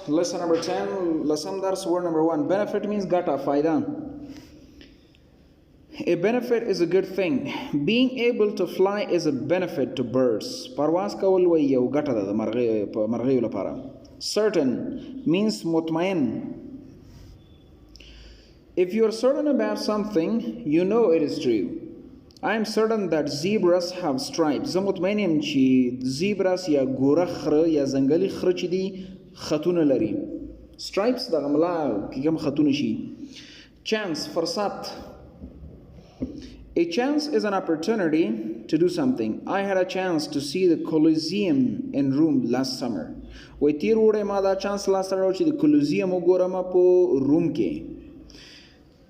lesson number 10, lesson درس word number 1. Benefit means ګټه فائدہ. A benefit is a good thing. Being able to fly is a benefit to birds. پرواز کول وی یو ګټه ده د مرغیو لپاره. Certain means مطمئن. If you are certain about something, you know it is true. I am certain that zebras have stripes. زه مطمئن یم چې zebras یا ګوره خره یا ځنګلي خره چې دي خطونه لري. Stripes دغه ملا کې کوم خطونه شي. Chance فرصت. A chance is an opportunity to do something. I had a chance to see the Colosseum in Rome last summer. وای تیر وړی ما دا چانس لاسته راوړ چې د کولوزیم وګورم په روم کې.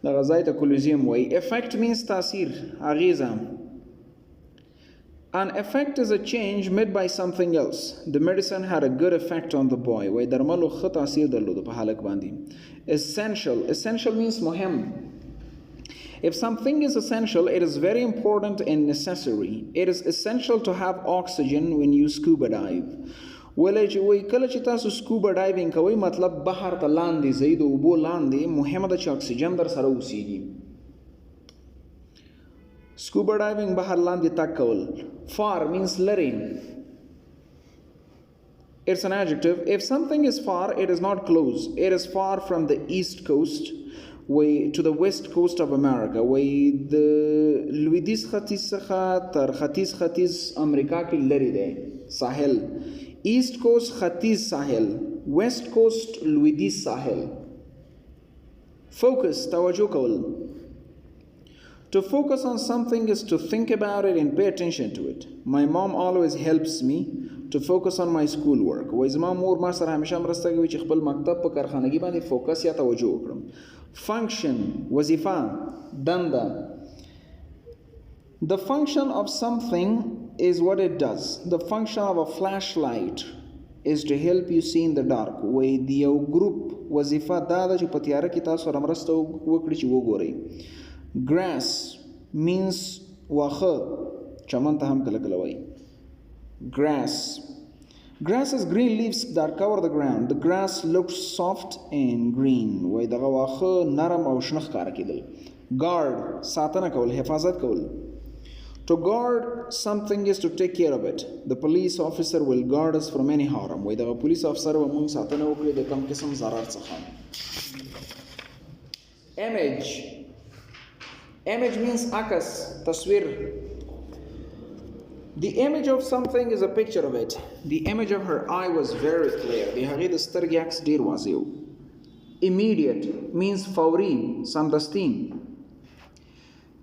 دغه ځای ته کولوزیم وایي. Effect means تاثیر اغیزه. An effect is a change made by something else. The medicine had a good effect on the boy. وای درملو ښه تاثیر درلود په هلک باندې. Essential. Essential means مهم. If something is essential, it is very important and necessary. It is essential to have oxygen when you scuba dive. ولې چې وایي کله چې تاسو سکوبا ډایوینګ کوئ مطلب بحر ته لاندې ځئ د اوبو لاندې مهمه ده چې اکسیجن در سره اوسیږي. سکوبا ډایوینګ بحر لاندې تګ کول. Far means لرې. It's an adjective. If something is far, it is not close. It is far from the east coast to the west coast of America. وایي د لویدیځ ختیځ څخه تر ختیځ امریکا کې لرې دی ساحل. East coast ختیځ ساحل. West coast لویدیځ ساحل. Focus توجه کول. To focus on something is to think about it and pay attention to it. My mom always helps me to focus on my school work. وایي زما مور ما سره همیشه مرسته کوي چې خپل مکتب په کارخانګي باندې فوکس یا توجه وکړم. Function وظیفه دنده. The function of something is what it does. The function of a flashlight is to help you see in the dark. وایي د یو ګروپ وظیفه دا ده چې په تیاره کې تاسو سره مرسته وکړي چې وګورئ. Grass means واښه چمن ته هم کله کله وایي. Grass. Grass is green leaves that cover the ground. The grass looks soft and green. وایي دغه واښه نرم او شنه ښکاره کېدل. Guard ساتنه کول حفاظت کول. To guard something is to take care of it. The police officer will guard us from any harm. وایي دغه پولیس افسر به موږ ساتنه وکړي د کوم قسم ضرر څخه. Image. Image means عکس تصویر. The image of something is a picture of it. The image of her eye was very clear. د هغې د سترګې عکس ډېر واضح و. Immediate means فوري سمدستي.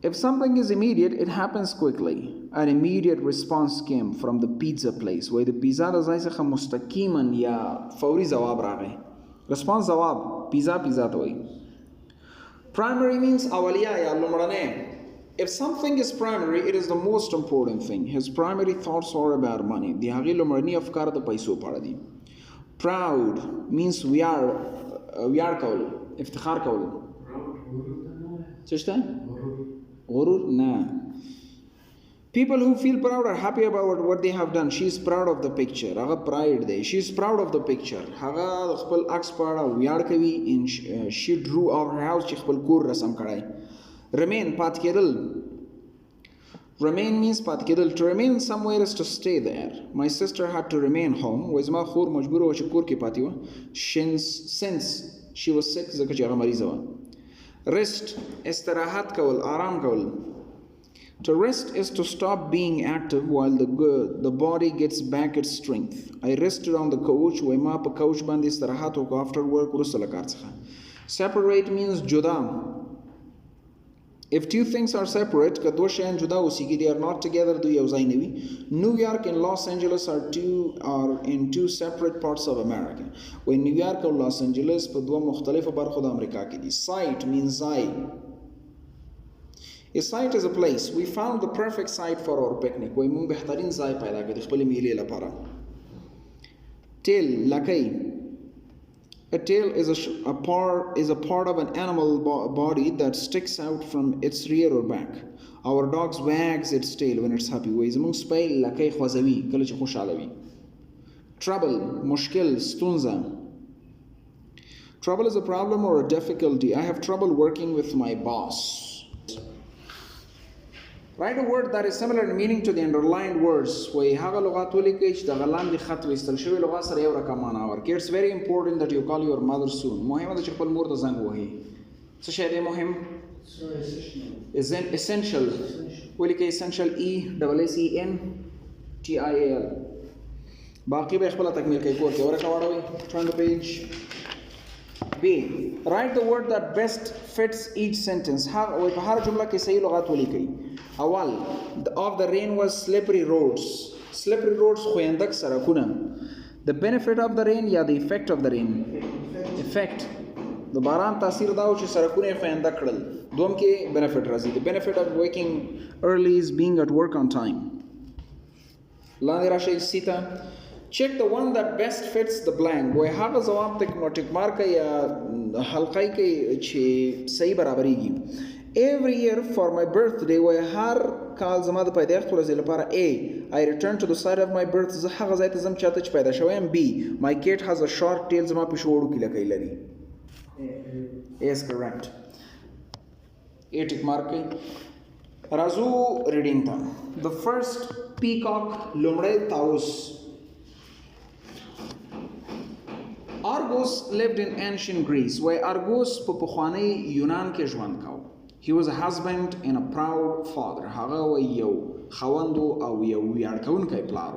If something is immediate, it happens quickly. An immediate response came from the pizza place. وایي د پیزا د ځای څخه مستقیما یا فوري ځواب راغی. Response ځواب پیزا ته وایي. Primary means اولیه یا لومړنی. If something is primary, it is the most important thing. His primary thoughts are about money. د هغې لومړني افکار د پیسو په اړه دي. Proud means ویاړ کول افتخار کول. څه شته؟ غرور نه. People who feel proud are happy about what they have done. She is proud of the picture. هغه pride دی. She is proud of the picture. هغه د خپل عکس په اړه ویاړ کوي. And she drew out her house چې خپل کور رسم کړی. Remain پات کېدل. Remain means پات کېدل. To remain somewhere is to stay there. My sister had to remain home. وایي زما خور مجبوره وه چې کور کې پاتې وه. Since she was sick ځکه چې هغه مریضه وه. Rest استراحت کول آرام کول. To rest is to stop being active while the body gets back its strength. I rested on the couch. وایي ما په کوچ باندې استراحت وکړ after work وروسته له کار څخه. Separate means جدا. If two things are separate, که دو شیان جدا اوسیږي, they are not together, دوی یو ځای نه وي. New York and Los Angeles are in two separate parts of America. وایي نیویارک او لاس انجلس په دوه مختلفو برخو د امریکا کې دي. Site means ځای. A site is a place. We found the perfect site for our picnic. وایي موږ بهترین ځای پیدا کړ د خپلې میلې لپاره. Tail لکۍ. A tail is a part of an animal body that sticks out from its rear or back. Our dog wags its tail when it's happy. وایي زموږ سپی لکۍ خوځوي کله چې خوشحاله وي. Trouble مشکل ستونزه. Trouble is a problem or a difficulty. I have trouble working with my boss. Write a word that is similar in meaning to the underlined words. وای هغه لغات ولیکئ چې د غلام د خط ویستل شوي لغات سره یو رقم معنا ورکړي. It's very important that you call your mother soon. مهمه ده چې خپل مور ته زنګ ووهئ. څه شی دی مهم؟ essential. ولیکئ essential ESSENTIAL. باقي به خپله تکمیل کوي کور کې ورکه واړوئ. Turn the page. B. Write the word that best fits each sentence. په هر جمله کې صحیح لغات ولیکئ. اول of the rain was slippery roads. Slippery roads خویندک سرکونه. The benefit of the rain یا the effect of the rain. Effect. د باران تاثیر دا و چې سرکونه یې خویندک کړل. دوم کې benefit راځي. The benefit of waking early is being at work on time. لاندې راشئ سیته. Check the one that best fits the blank. وای هغه ځواب ټیک مارک یا حلقه کې چې صحیح برابرېږي. Every year for my birthday وای هر کال زما د پیدایښت ورځې لپاره A. I return to the site of my birth. زه هغه ځای ته ځم چې هلته چې پیدا شوی یم. B. My cat has a short tail. زما پیشو وړوکي لکۍ لري. A is correct. A ټیک مارک کوي. راځو ریډینګ ته. The first peacock لومړی طاووس. Argos lived in ancient Greece. Why Argos په پخوانی یونان کې ژوند کاوه. He was a husband and a proud father. هغه یو خوندو او یو ویاړکونکی پلار.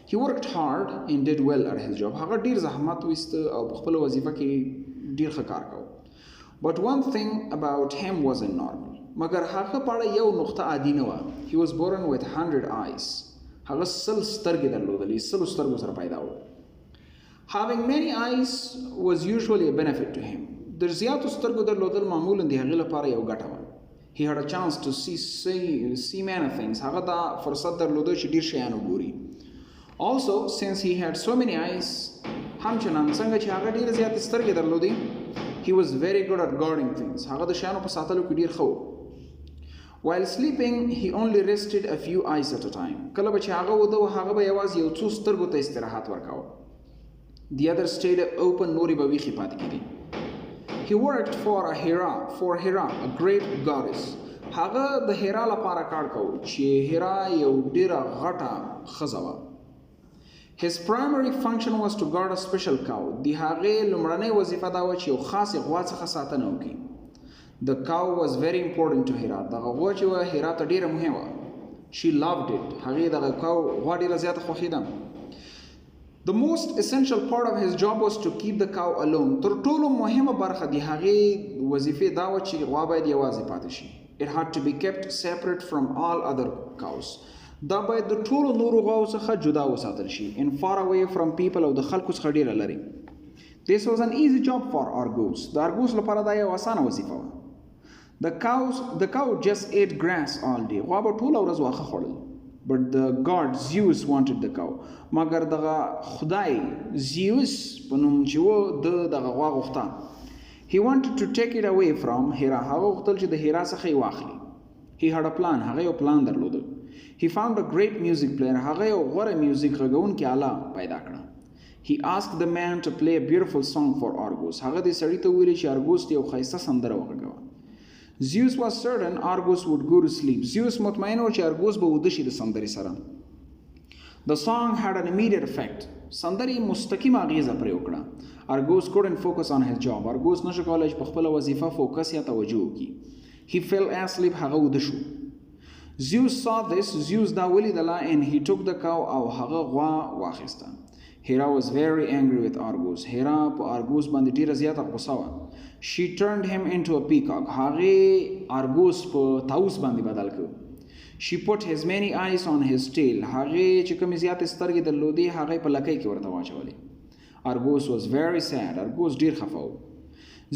He worked hard and did well at his job. هغه ډیر زحمت ویسته او په خپل وظیفه کې ډیر ښه کار کاوه. But one thing about him wasn't normal. مګر هغه په اړه یو نقطه عادي نه وه. He was born with 100 eyes. هغه 100 سترګې درلودلې. 100 سترګو سره پیدا و. Having many eyes was usually a benefit to him. د زیاتو سترګو درلودل معمولا د هغې لپاره یو ګټه وه. He had a chance to see many things. هغه دا فرصت درلوده چې ډیر شیان وګوري. Also, since he had so many eyes, همچنان څنګه چې هغه ډیره زیاتې سترګې درلودې, he was very good at guarding things. هغه د شیانو په ساتلو کې ډیر ښه و. While sleeping, he only rested a few eyes at a time. کله به چې هغه وده و هغه به یوازې یو څو سترګو ته استراحت ورکاوه. The other stayed open. نورې به ویښې پاتې کېدې. He worked for Hera, a great goddess. هغه د هیرا لپاره کار کوي چې هیرا یو ډیره غټه ښځه وه. His primary function was to guard a special cow. د هغې لومړنۍ وظیفه دا وه چې یو خاصې غوا څخه ساتنه وکړي. The cow was very important to Hera. دغه غوا چې وه هیرا ته ډیره مهمه وه. She loved it. هغې دغه غوا ډیره زیاته خوښېده. The most essential part of his job was to keep the cow alone. تر ټولو مهمه برخه د هغې وظیفې دا وه چې غوا باید یوازې پاتې شي. It had to be kept separate from all other cows. دا باید د ټولو نورو غواو څخه جدا وساتل شي. And far away from people او د خلکو څخه ډیره لرې. This was an easy job for Argos. د Argos لپاره دا یو اسانه وظیفه وه. The cow just ate grass all day. غوا به ټوله ورځ واښه خوړل. But the god Zeus wanted the cow. مگر دغه خدای زیوس په نوم چې و دغه غوا غوښته. He wanted to take it away from Hera. هغه غوښتل چې د هیرا څخه یې واخلي. He had a plan. هغه یو پلان درلوده. He found a great music player. هغه یو غوره میوزیک غږونکی آله پیدا کړه. He asked the man to play a beautiful song for Argos. هغه دې سړي ته وویل چې ارګوس ته یو ښایسته سندره وغږوه. Zeus was certain Argos would go to sleep. Zeus مطمئن و چې ارګوس به وده شي د سندرې سره. The song had an immediate effect. سندرې مستقیم اغیزه پرې وکړه. Argos couldn't focus on his job. ارګوس نشو کولی چې په خپله وظیفه فوکس یا توجه وکړي. He fell asleep. هغه وده شو. Zeus saw this. Zeus دا ولیدله and he took the cow او هغه غوا واخیسته. Hera was very angry with Argos. Hera په Argos باندې ډیره زیاته غوسه وه. She turned him into a peacock. هغې Argos په طاووس باندې بدل کړ. She put his many eyes on his tail. هغې چې کومې زیاتې سترګې درلودې هغې په لکۍ کې ورته واچولې. Argos was very sad. Argos ډیر خفه و.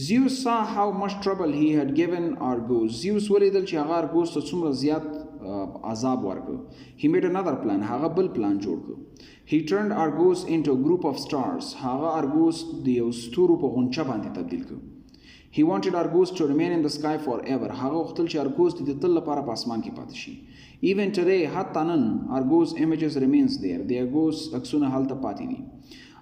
Zeus saw how much trouble he had given Argos. Zeus ولیدل چې هغه Argos ته څومره زیات عذاب ورکړ. He made another plan. هغه بل پلان جوړ کړ. He turned Argos into a group of stars. هغه Argos د یو ستورو په غونچه باندې تبدیل کړ. He wanted Argos to remain in the sky forever. هغه غوښتل چې Argos د تل لپاره په اسمان کې پاتې شي. Even today, حتی نن Argos images remains there. د Argos عکسونه هلته پاتې دي.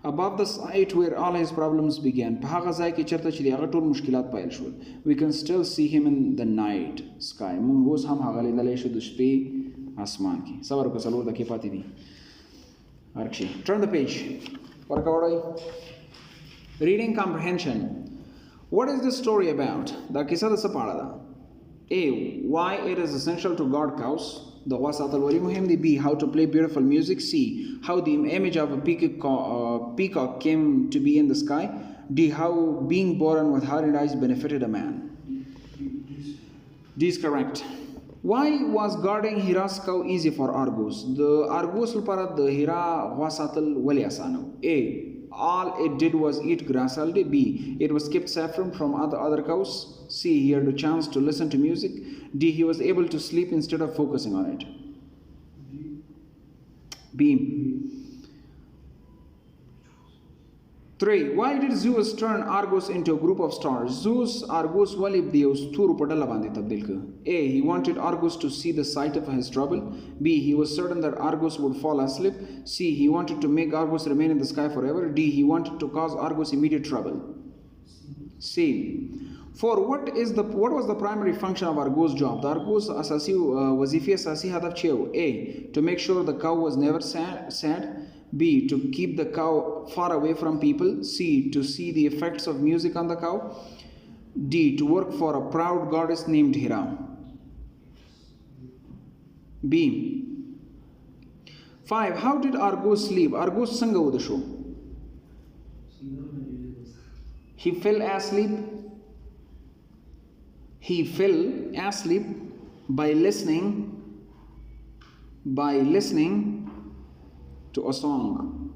above the site where all his problems began. په هغه ځای کې چرته چې د هغه ټول مشکلات پیل شول. We can still see him in the night sky. موږ اوس هم هغه لیدلی شو د شپې اسمان کې. صبر وکړه، څلور دقیقې پاتې دي. هرکشي. Turn the page. ورکه وړئ. Reading comprehension. What is this story about? دا کیسه د څه په اړه ده؟ A. Why it is essential to guard cows. The غوا ساتل ولې مهم دي. B. How to play beautiful music. C. How the image of a peacock came to be in the sky. D. How being born with hairy eyes benefited a man. D is correct. Why was guarding Hira's cow easy for Argus? The Argus لپاره د هیرا غوا ساتل ولې اسانه و. A. All it did was eat grass all day. B. It was kept safe from other cows. C. He had a chance to listen to music. D. He was able to sleep instead of focusing on it. B. 3. Why did Zeus turn Argus into a group of stars? Zeus Argus wali د یو ستورو په ډله باندې تبدیل کړ. A. He wanted Argus to see the sight of his trouble. B. He was certain that Argus would fall asleep. C. He wanted to make Argus remain in the sky forever. D. He wanted to cause Argus immediate trouble. C. 4. What was the primary function of Argus job? The Argus اساسي وظیفه اساسي هدف چه و؟ A. To make sure the cow was never sad. B. To keep the cow far away from people. C. To see the effects of music on the cow. D. To work for a proud goddess named Hera. B. 5. How did Argus sleep? Argus څنګه وده شو؟ He fell asleep. He fell asleep by listening to a song.